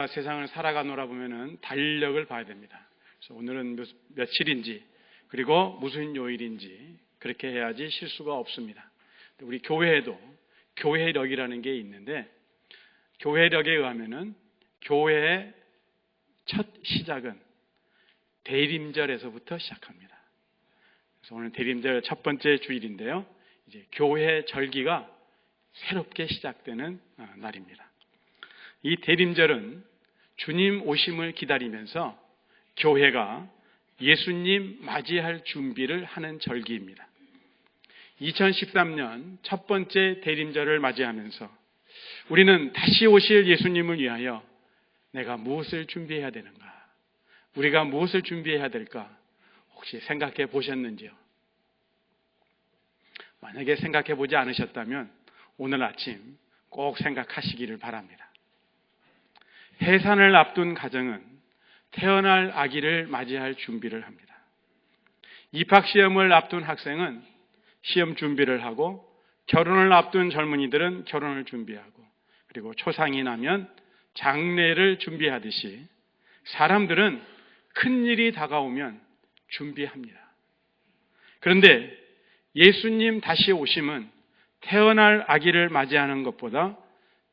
세상을 살아가노라 보면은 달력을 봐야 됩니다. 그래서 오늘은 며칠인지 그리고 무슨 요일인지 그렇게 해야지 실수가 없습니다. 우리 교회에도 교회력이라는 게 있는데 교회력에 의하면은 교회의 첫 시작은 대림절에서부터 시작합니다. 그래서 오늘 대림절 첫 번째 주일인데요. 이제 교회 절기가 새롭게 시작되는 날입니다. 이 대림절은 주님 오심을 기다리면서 교회가 예수님 맞이할 준비를 하는 절기입니다. 2013년 첫 번째 대림절을 맞이하면서 우리는 다시 오실 예수님을 위하여 내가 무엇을 준비해야 되는가? 우리가 무엇을 준비해야 될까? 혹시 생각해 보셨는지요? 만약에 생각해 보지 않으셨다면 오늘 아침 꼭 생각하시기를 바랍니다. 해산을 앞둔 가정은 태어날 아기를 맞이할 준비를 합니다. 입학시험을 앞둔 학생은 시험 준비를 하고 결혼을 앞둔 젊은이들은 결혼을 준비하고 그리고 초상이 나면 장례를 준비하듯이 사람들은 큰일이 다가오면 준비합니다. 그런데 예수님 다시 오심은 태어날 아기를 맞이하는 것보다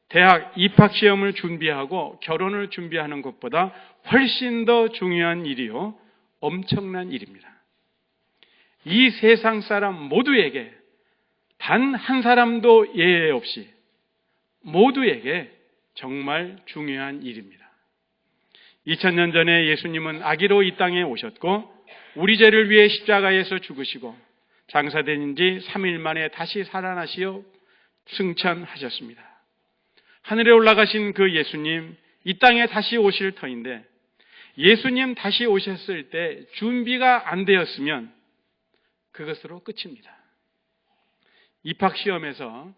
대학 입학시험을 준비하고 결혼을 준비하는 것보다 훨씬 더 중요한 일이요. 엄청난 일입니다. 이 세상 사람 모두에게 단 한 사람도 예외 없이 모두에게 정말 중요한 일입니다. 2000년 전에 예수님은 아기로 이 땅에 오셨고 우리 죄를 위해 십자가에서 죽으시고 장사된 지 3일 만에 다시 살아나시어 승천하셨습니다. 하늘에 올라가신 그 예수님, 이 땅에 다시 오실 터인데 예수님 다시 오셨을 때 준비가 안 되었으면 그것으로 끝입니다. 입학시험에서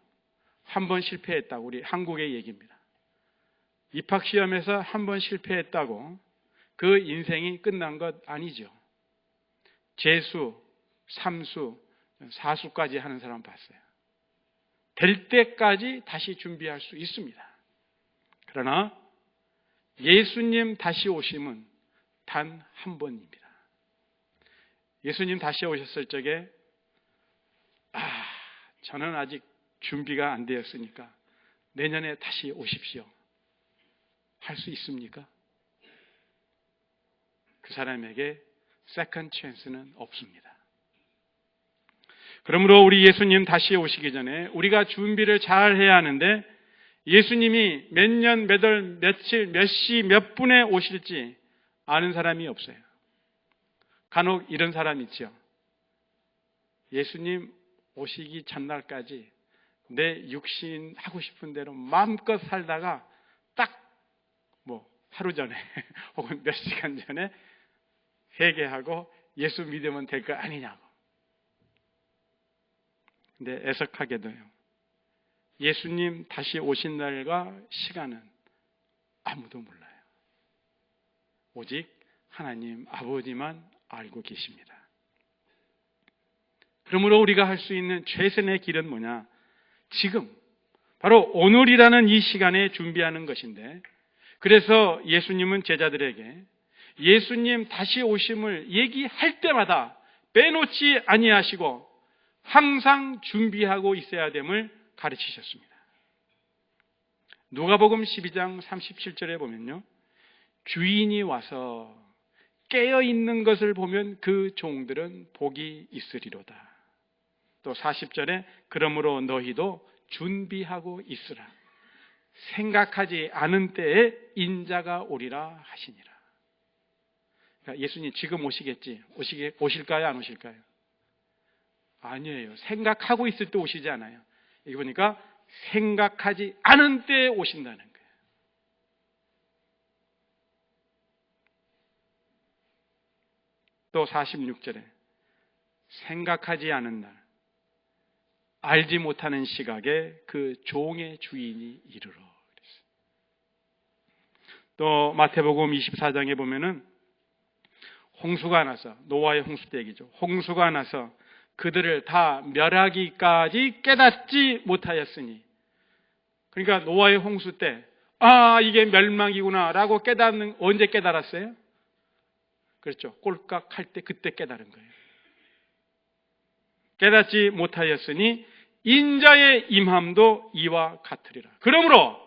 한 번 실패했다고 우리 한국의 얘기입니다. 입학시험에서 한 번 실패했다고 그 인생이 끝난 것 아니죠. 재수, 삼수, 사수까지 하는 사람 봤어요. 될 때까지 다시 준비할 수 있습니다. 그러나 예수님 다시 오심은 단 한 번입니다. 예수님 다시 오셨을 적에 저는 아직 준비가 안 되었으니까 내년에 다시 오십시오. 할 수 있습니까? 그 사람에게 세컨드 찬스는 없습니다. 그러므로 우리 예수님 다시 오시기 전에 우리가 준비를 잘 해야 하는데 예수님이 몇 년, 몇 월, 며칠, 몇 시, 몇 분에 오실지 아는 사람이 없어요. 간혹 이런 사람 있죠. 예수님 오시기 전날까지 내 육신 하고 싶은 대로 마음껏 살다가 딱 하루 전에 혹은 몇 시간 전에 회개하고 예수 믿으면 될 거 아니냐고. 근데 애석하게도요. 예수님 다시 오신 날과 시간은 아무도 몰라요. 오직 하나님 아버지만 알고 계십니다. 그러므로 우리가 할 수 있는 최선의 길은 뭐냐? 지금 바로 오늘이라는 이 시간에 준비하는 것인데 그래서 예수님은 제자들에게 예수님 다시 오심을 얘기할 때마다 빼놓지 아니하시고 항상 준비하고 있어야 됨을 가르치셨습니다. 누가복음 12장 37절에 보면요. 주인이 와서 깨어있는 것을 보면 그 종들은 복이 있으리로다. 또 40절에 그러므로 너희도 준비하고 있으라. 생각하지 않은 때에 인자가 오리라 하시니라. 그러니까 예수님 지금 오시겠지. 오실까요? 안 오실까요? 아니에요. 생각하고 있을 때 오시지 않아요. 여기 보니까 생각하지 않은 때에 오신다는 거예요. 또 46절에 생각하지 않은 날 알지 못하는 시각에 그 종의 주인이 이르러. 또 마태복음 24장에 보면은 홍수가 나서 노아의 홍수 때 얘기죠. 홍수가 나서 그들을 다 멸하기까지 깨닫지 못하였으니 그러니까 노아의 홍수 때 아, 이게 멸망이구나라고 깨닫는, 언제 깨달았어요? 그렇죠. 꼴깍할 때 그때 깨달은 거예요. 깨닫지 못하였으니 인자의 임함도 이와 같으리라. 그러므로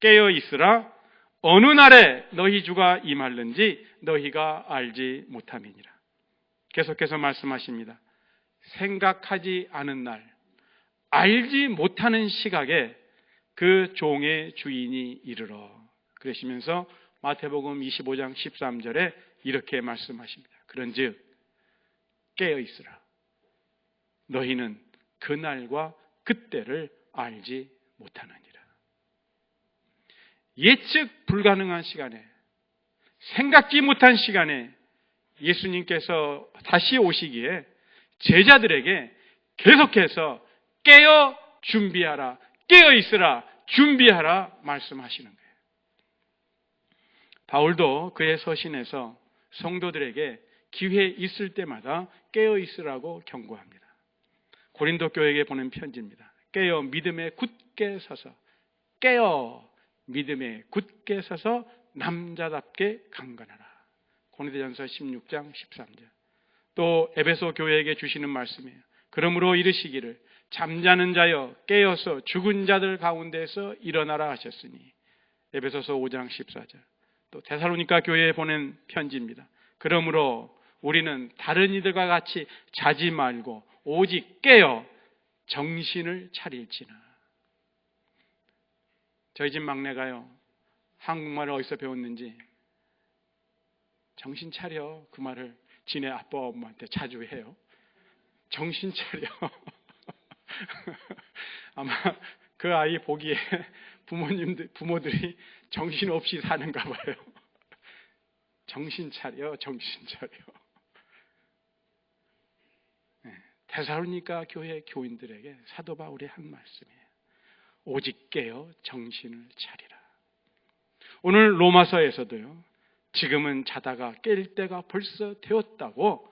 깨어 있으라. 어느 날에 너희 주가 임할는지 너희가 알지 못함이니라. 계속해서 말씀하십니다. 생각하지 않은 날, 알지 못하는 시각에 그 종의 주인이 이르러. 그러시면서 마태복음 25장 13절에 이렇게 말씀하십니다. 그런즉 깨어 있으라. 너희는 그날과 그때를 알지 못하느니라. 예측 불가능한 시간에, 생각지 못한 시간에 예수님께서 다시 오시기에 제자들에게 계속해서 깨어 준비하라, 깨어 있으라, 준비하라 말씀하시는 거예요. 바울도 그의 서신에서 성도들에게 기회 있을 때마다 깨어 있으라고 경고합니다. 고린도 교회에게 보낸 편지입니다. 깨어 믿음에 굳게 서서, 깨어 믿음에 굳게 서서 남자답게 강건하라. 고린도전서 16장 13절. 또 에베소 교회에게 주시는 말씀이에요. 그러므로 이르시기를 잠자는 자여 깨어서 죽은 자들 가운데서 일어나라 하셨으니. 에베소서 5장 14절. 또 데살로니가 교회에 보낸 편지입니다. 그러므로 우리는 다른 이들과 같이 자지 말고 오직 깨어 정신을 차릴지나. 저희 집 막내가요, 한국말을 어디서 배웠는지 정신 차려, 그 말을 지네 아빠 엄마한테 자주 해요. 정신 차려. 아마 그 아이 보기에 부모들이 정신없이 사는가 봐요. 정신 차려, 정신 차려. 데살로니가 교회 교인들에게 사도 바울이 한 말씀이에요. 오직 깨어 정신을 차리라. 오늘 로마서에서도요, 지금은 자다가 깰 때가 벌써 되었다고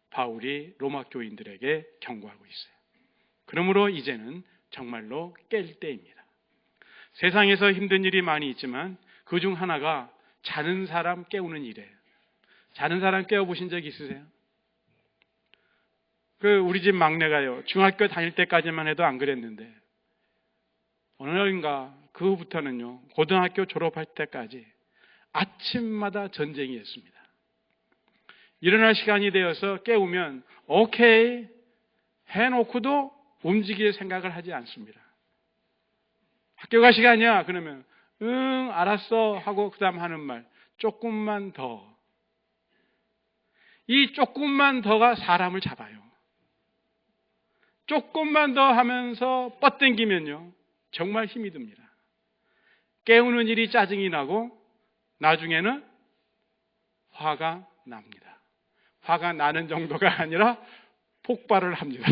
바울이 로마 교인들에게 경고하고 있어요. 그러므로 이제는 정말로 깰 때입니다. 세상에서 힘든 일이 많이 있지만 그 중 하나가 자는 사람 깨우는 일이에요. 자는 사람 깨워보신 적 있으세요? 우리 집 막내가요, 중학교 다닐 때까지만 해도 안 그랬는데 어느 날인가 그 후부터는요, 고등학교 졸업할 때까지 아침마다 전쟁이었습니다. 일어날 시간이 되어서 깨우면 오케이 해놓고도 움직일 생각을 하지 않습니다. 학교 갈 시간이야 그러면 응 알았어 하고 그 다음 하는 말 조금만 더. 이 조금만 더가 사람을 잡아요. 조금만 더 하면서 뻗당기면요 정말 힘이 듭니다. 깨우는 일이 짜증이 나고 나중에는 화가 납니다. 화가 나는 정도가 아니라 폭발을 합니다.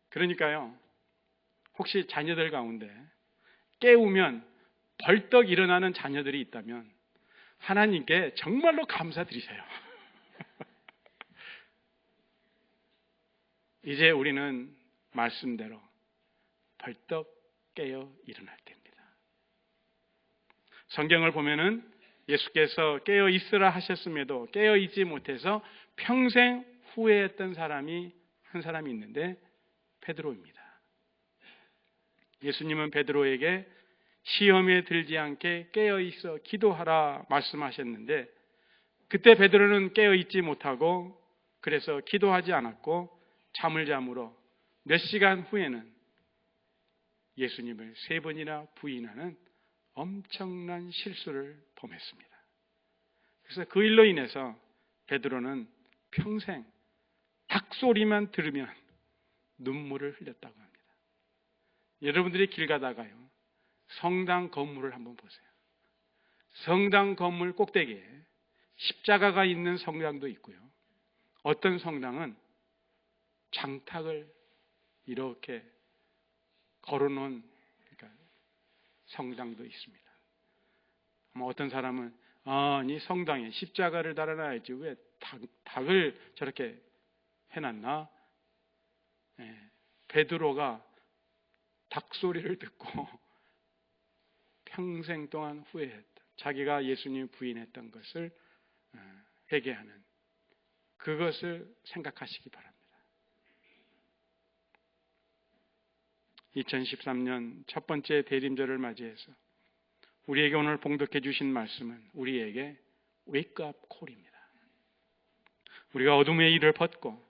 그러니까요, 혹시 자녀들 가운데 깨우면 벌떡 일어나는 자녀들이 있다면 하나님께 정말로 감사드리세요. 이제 우리는 말씀대로 벌떡 깨어 일어날 때입니다. 성경을 보면은 예수께서 깨어 있으라 하셨음에도 깨어 있지 못해서 평생 후회했던 사람이 한 사람이 있는데 베드로입니다. 예수님은 베드로에게 시험에 들지 않게 깨어 있어 기도하라 말씀하셨는데 그때 베드로는 깨어 있지 못하고 그래서 기도하지 않았고 잠을 잠으로 몇 시간 후에는 예수님을 3번이나 부인하는 엄청난 실수를 범했습니다. 그래서 그 일로 인해서 베드로는 평생 닭소리만 들으면 눈물을 흘렸다고 합니다. 여러분들이 길 가다가요, 성당 건물을 한번 보세요. 성당 건물 꼭대기에 십자가가 있는 성당도 있고요. 어떤 성당은 장탁을 이렇게 걸어놓은 성당도 있습니다. 아마 어떤 사람은 아니 성당에 십자가를 달아놔야지 왜 닭을 저렇게 해놨나? 베드로가 닭 소리를 듣고 평생 동안 후회했다. 자기가 예수님 부인했던 것을 회개하는 그것을 생각하시기 바랍니다. 2013년 첫 번째 대림절을 맞이해서 우리에게 오늘 봉독해 주신 말씀은 우리에게 웨이크업 콜입니다. 우리가 어둠의 일을 벗고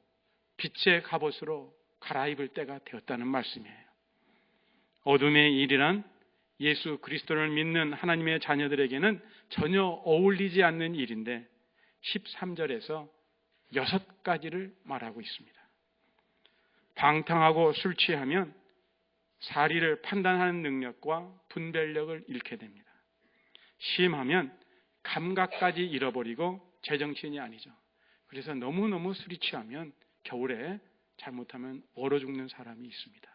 빛의 갑옷으로 갈아입을 때가 되었다는 말씀이에요. 어둠의 일이란 예수 그리스도를 믿는 하나님의 자녀들에게는 전혀 어울리지 않는 일인데 13절에서 6가지를 말하고 있습니다. 방탕하고 술 취하면 사리를 판단하는 능력과 분별력을 잃게 됩니다. 심하면 감각까지 잃어버리고 제정신이 아니죠. 그래서 너무너무 술이 취하면 겨울에 잘못하면 얼어 죽는 사람이 있습니다.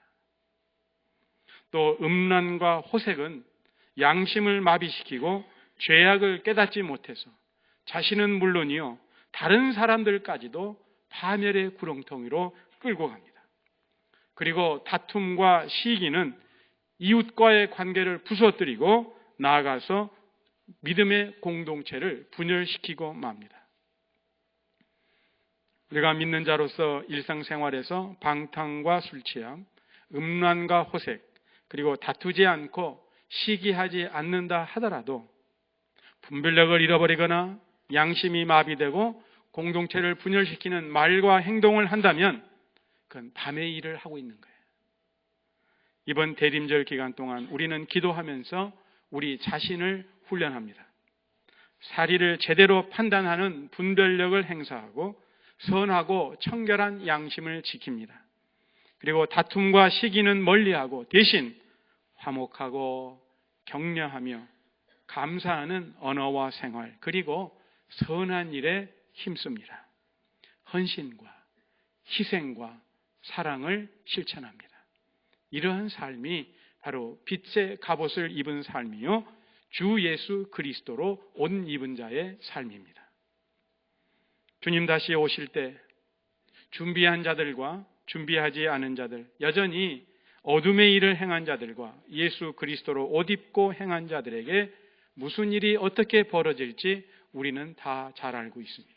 또 음란과 호색은 양심을 마비시키고 죄악을 깨닫지 못해서 자신은 물론이요 다른 사람들까지도 파멸의 구렁텅이로 끌고 갑니다. 그리고 다툼과 시기는 이웃과의 관계를 부서뜨리고 나아가서 믿음의 공동체를 분열시키고 맙니다. 우리가 믿는 자로서 일상생활에서 방탕과 술취함, 음란과 호색, 그리고 다투지 않고 시기하지 않는다 하더라도 분별력을 잃어버리거나 양심이 마비되고 공동체를 분열시키는 말과 행동을 한다면 그건 밤의 일을 하고 있는 거예요. 이번 대림절 기간 동안 우리는 기도하면서 우리 자신을 훈련합니다. 사리를 제대로 판단하는 분별력을 행사하고 선하고 청결한 양심을 지킵니다. 그리고 다툼과 시기는 멀리하고 대신 화목하고 격려하며 감사하는 언어와 생활 그리고 선한 일에 힘씁니다. 헌신과 희생과 사랑을 실천합니다. 이러한 삶이 바로 빛의 갑옷을 입은 삶이요 주 예수 그리스도로 옷 입은 자의 삶입니다. 주님 다시 오실 때 준비한 자들과 준비하지 않은 자들, 여전히 어둠의 일을 행한 자들과 예수 그리스도로 옷 입고 행한 자들에게 무슨 일이 어떻게 벌어질지 우리는 다 잘 알고 있습니다.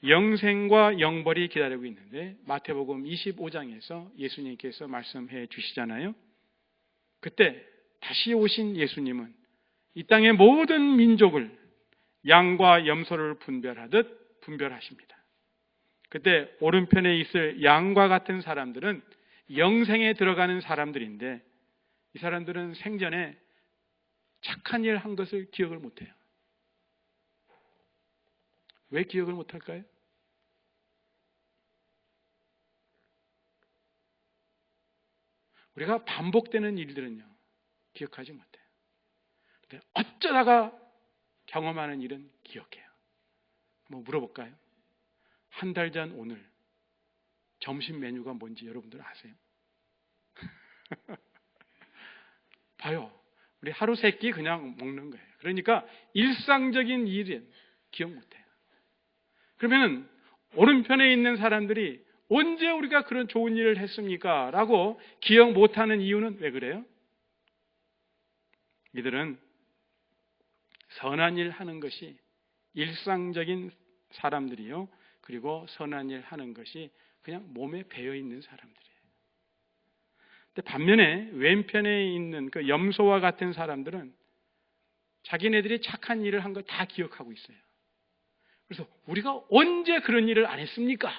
영생과 영벌이 기다리고 있는데 마태복음 25장에서 예수님께서 말씀해 주시잖아요. 그때 다시 오신 예수님은 이 땅의 모든 민족을 양과 염소를 분별하듯 분별하십니다. 그때 오른편에 있을 양과 같은 사람들은 영생에 들어가는 사람들인데 이 사람들은 생전에 착한 일 한 것을 기억을 못해요. 왜 기억을 못할까요? 우리가 반복되는 일들은요 기억하지 못해요. 근데 어쩌다가 경험하는 일은 기억해요. 뭐 물어볼까요? 한 달 전 오늘 점심 메뉴가 뭔지 여러분들 아세요? 봐요. 우리 하루 세 끼 그냥 먹는 거예요. 그러니까 일상적인 일은 기억 못해요. 그러면 오른편에 있는 사람들이 언제 우리가 그런 좋은 일을 했습니까? 라고 기억 못하는 이유는 왜 그래요? 이들은 선한 일 하는 것이 일상적인 사람들이요. 그리고 선한 일 하는 것이 그냥 몸에 배어 있는 사람들이에요. 근데 반면에 왼편에 있는 그 염소와 같은 사람들은 자기네들이 착한 일을 한 걸 다 기억하고 있어요. 그래서 우리가 언제 그런 일을 안 했습니까?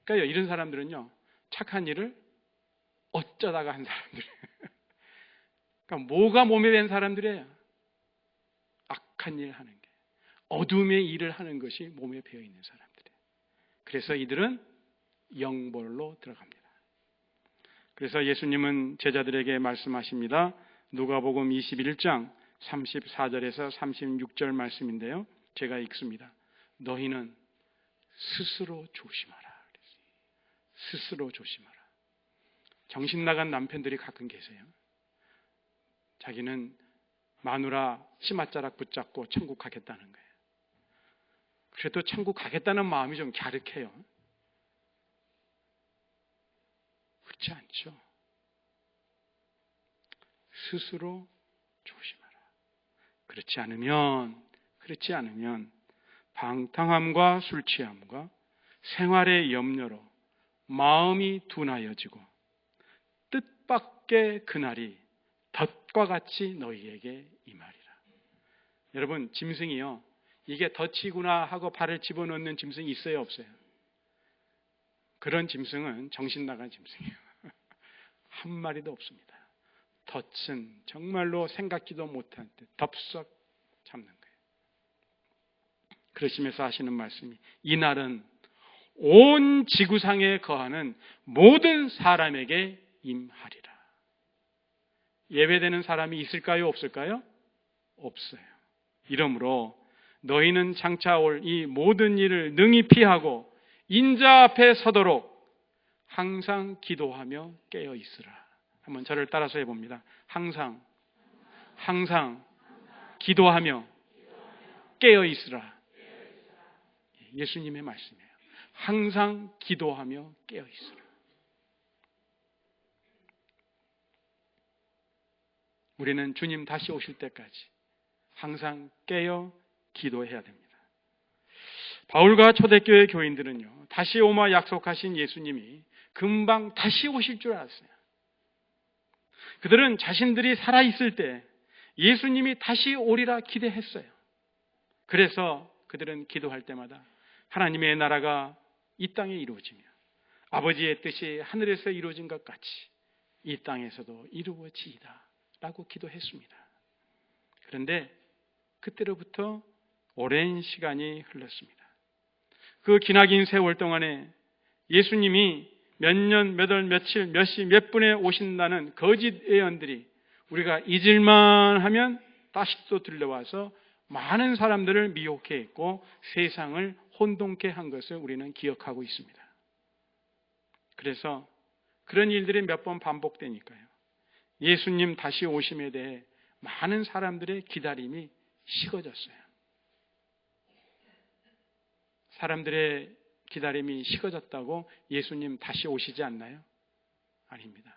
그러니까 이런 사람들은요, 착한 일을 어쩌다가 한 사람들이에요. 그러니까 뭐가 몸에 밴 사람들이에요? 악한 일 하는 게. 어둠의 일을 하는 것이 몸에 배어 있는 사람들이에요. 그래서 이들은 영벌로 들어갑니다. 그래서 예수님은 제자들에게 말씀하십니다. 누가복음 21장 34절에서 36절 말씀인데요. 제가 읽습니다. 너희는 스스로 조심하라. 스스로 조심하라. 정신 나간 남편들이 가끔 계세요. 자기는 마누라 치맛자락 붙잡고 천국 가겠다는 거예요. 그래도 천국 가겠다는 마음이 좀 갸륵해요. 그렇지 않죠. 스스로 조심하라. 그렇지 않으면 방탕함과 술 취함과 생활의 염려로 마음이 둔하여지고 뜻밖의 그날이 덫과 같이 너희에게 임하리라. 여러분, 짐승이요, 이게 덫이구나 하고 발을 집어넣는 짐승이 있어요, 없어요? 그런 짐승은 정신 나간 짐승이에요. 한 마리도 없습니다. 덫은 정말로 생각지도 못한 듯 덥석 잡는 거예요. 그러시면서 하시는 말씀이, 이날은 온 지구상에 거하는 모든 사람에게 임하리라. 예배되는 사람이 있을까요, 없을까요? 없어요. 이러므로 너희는 장차 올 이 모든 일을 능히 피하고 인자 앞에 서도록 항상 기도하며 깨어 있으라. 한번 저를 따라서 해봅니다. 항상 기도하며 깨어 있으라. 예수님의 말씀이에요. 항상 기도하며 깨어 있으라. 우리는 주님 다시 오실 때까지 항상 깨어 기도해야 됩니다. 바울과 초대교회 교인들은요, 다시 오마 약속하신 예수님이 금방 다시 오실 줄 알았어요. 그들은 자신들이 살아있을 때 예수님이 다시 오리라 기대했어요. 그래서 그들은 기도할 때마다 하나님의 나라가 이 땅에 이루어지며 아버지의 뜻이 하늘에서 이루어진 것 같이 이 땅에서도 이루어지이다 라고 기도했습니다. 그런데 그때로부터 오랜 시간이 흘렀습니다. 그 기나긴 세월 동안에 예수님이 몇 년, 몇 월, 며칠, 몇 시, 몇 분에 오신다는 거짓 예언들이 우리가 잊을만 하면 다시 또 들려와서 많은 사람들을 미혹해 있고 세상을 혼동케 한 것을 우리는 기억하고 있습니다. 그래서 그런 일들이 몇 번 반복되니까요, 예수님 다시 오심에 대해 많은 사람들의 기다림이 식어졌어요. 사람들의 기다림이 식어졌다고 예수님 다시 오시지 않나요? 아닙니다.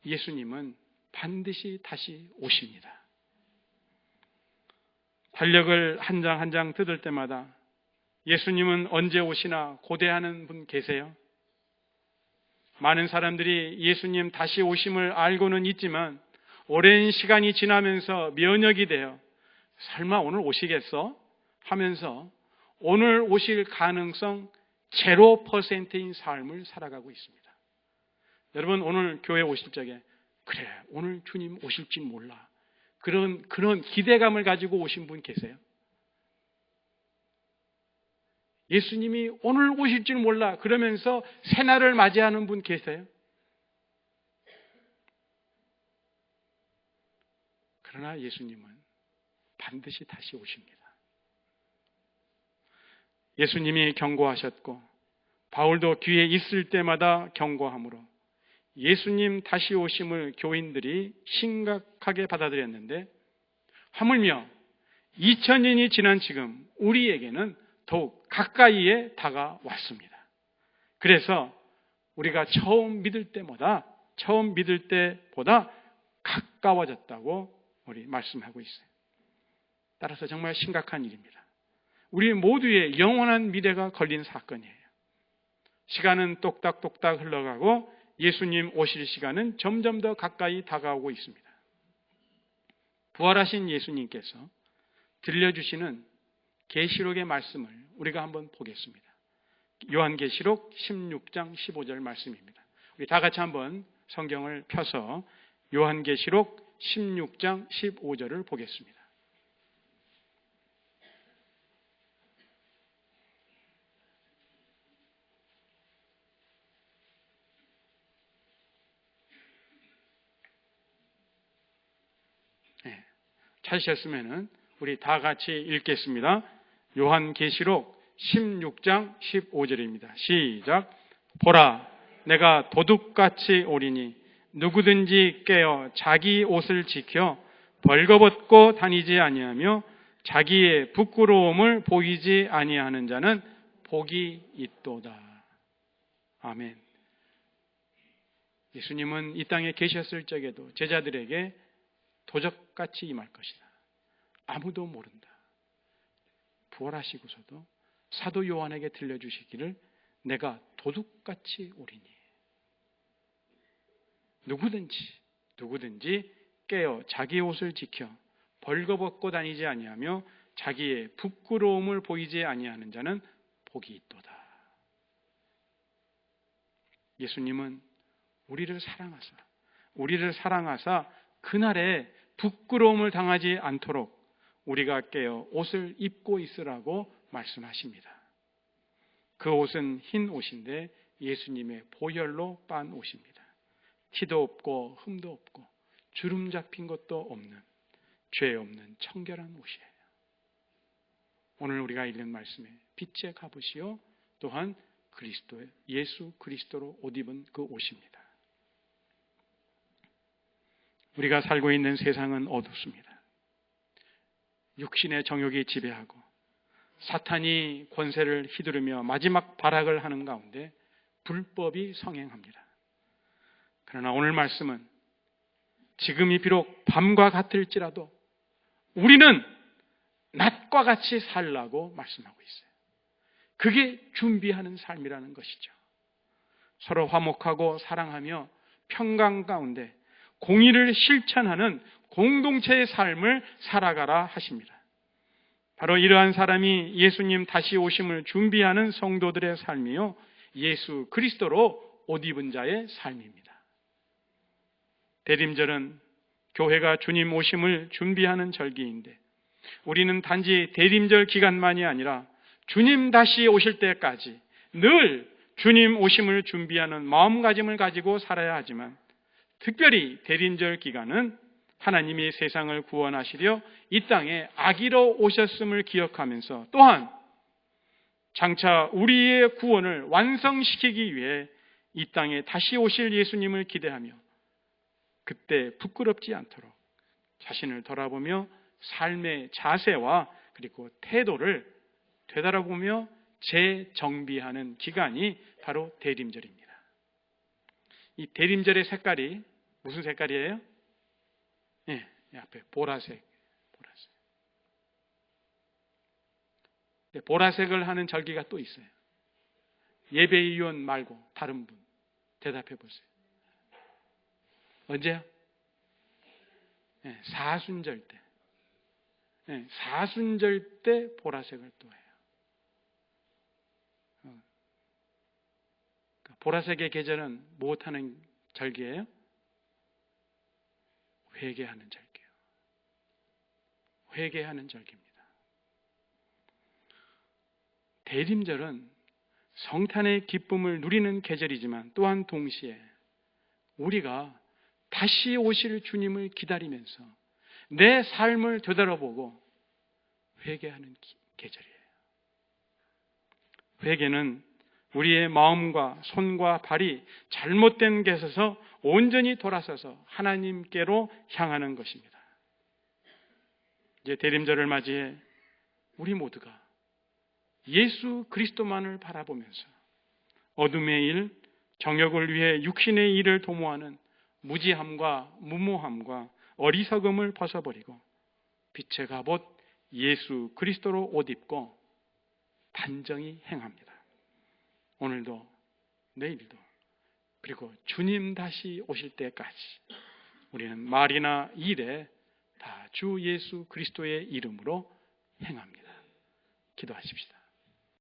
예수님은 반드시 다시 오십니다. 달력을 한 장 한 장 뜯을 때마다 예수님은 언제 오시나 고대하는 분 계세요? 많은 사람들이 예수님 다시 오심을 알고는 있지만 오랜 시간이 지나면서 면역이 되어 설마 오늘 오시겠어? 하면서 오늘 오실 가능성 0%인 삶을 살아가고 있습니다. 여러분, 오늘 교회 오실 적에 그래, 오늘 주님 오실지 몰라, 그런 기대감을 가지고 오신 분 계세요? 예수님이 오늘 오실 줄 몰라 그러면서 새날을 맞이하는 분 계세요? 그러나 예수님은 반드시 다시 오십니다. 예수님이 경고하셨고 바울도 뒤에 있을 때마다 경고함으로 예수님 다시 오심을 교인들이 심각하게 받아들였는데, 하물며 2000년이 지난 지금 우리에게는 더욱 가까이에 다가왔습니다. 그래서 우리가 처음 믿을 때보다 가까워졌다고 우리 말씀하고 있어요. 따라서 정말 심각한 일입니다. 우리 모두의 영원한 미래가 걸린 사건이에요. 시간은 똑딱똑딱 흘러가고 예수님 오실 시간은 점점 더 가까이 다가오고 있습니다. 부활하신 예수님께서 들려주시는 계시록의 말씀을 우리가 한번 보겠습니다. 요한계시록 16장 15절 말씀입니다. 우리 다 같이 한번 성경을 펴서 요한계시록 16장 15절을 보겠습니다. 찾으셨으면 우리 다 같이 읽겠습니다. 요한계시록 16장 15절입니다. 시작. 보라, 내가 도둑같이 오리니 누구든지 깨어 자기 옷을 지켜 벌거벗고 다니지 아니하며 자기의 부끄러움을 보이지 아니하는 자는 복이 있도다. 아멘. 예수님은 이 땅에 계셨을 적에도 제자들에게 도적같이 임할 것이다. 아무도 모른다. 부활하시고서도 사도 요한에게 들려주시기를 내가 도둑같이 오리니. 누구든지 깨어 자기 옷을 지켜 벌거벗고 다니지 아니하며 자기의 부끄러움을 보이지 아니하는 자는 복이 있도다. 예수님은 우리를 사랑하사 그날에 부끄러움을 당하지 않도록 우리가 깨어 옷을 입고 있으라고 말씀하십니다. 그 옷은 흰 옷인데 예수님의 보혈로 빤 옷입니다. 티도 없고 흠도 없고 주름 잡힌 것도 없는 죄 없는 청결한 옷이에요. 오늘 우리가 읽는 말씀에 빛의 갑옷이요 또한 예수 그리스도로 옷 입은 그 옷입니다. 우리가 살고 있는 세상은 어둡습니다. 육신의 정욕이 지배하고 사탄이 권세를 휘두르며 마지막 발악을 하는 가운데 불법이 성행합니다. 그러나 오늘 말씀은 지금이 비록 밤과 같을지라도 우리는 낮과 같이 살라고 말씀하고 있어요. 그게 준비하는 삶이라는 것이죠. 서로 화목하고 사랑하며 평강 가운데 공의를 실천하는 공동체의 삶을 살아가라 하십니다. 바로 이러한 사람이 예수님 다시 오심을 준비하는 성도들의 삶이요 예수 그리스도로 옷 입은 자의 삶입니다. 대림절은 교회가 주님 오심을 준비하는 절기인데 우리는 단지 대림절 기간만이 아니라 주님 다시 오실 때까지 늘 주님 오심을 준비하는 마음가짐을 가지고 살아야 하지만 특별히 대림절 기간은 하나님이 세상을 구원하시려 이 땅에 아기로 오셨음을 기억하면서 또한 장차 우리의 구원을 완성시키기 위해 이 땅에 다시 오실 예수님을 기대하며 그때 부끄럽지 않도록 자신을 돌아보며 삶의 자세와 그리고 태도를 되돌아보며 재정비하는 기간이 바로 대림절입니다. 이 대림절의 색깔이 무슨 색깔이에요? 네, 앞에 보라색. 보라색을 하는 절기가 또 있어요. 예배위원 말고 다른 분 대답해 보세요. 언제요? 네, 사순절 때. 네, 사순절 때 보라색을 또 해요. 보라색의 계절은 무엇하는 절기예요? 회개하는 절기예요. 회개하는 절기입니다. 대림절은 성탄의 기쁨을 누리는 계절이지만 또한 동시에 우리가 다시 오실 주님을 기다리면서 내 삶을 되돌아보고 회개하는 계절이에요. 회개는 우리의 마음과 손과 발이 잘못된 곳에서 온전히 돌아서서 하나님께로 향하는 것입니다. 이제 대림절을 맞이해 우리 모두가 예수 그리스도만을 바라보면서 어둠의 일, 정욕을 위해 육신의 일을 도모하는 무지함과 무모함과 어리석음을 벗어버리고 빛의 갑옷 예수 그리스도로 옷 입고 단정히 행합니다. 오늘도 내일도 그리고 주님 다시 오실 때까지 우리는 말이나 일에 다 주 예수 그리스도의 이름으로 행합니다. 기도하십시다.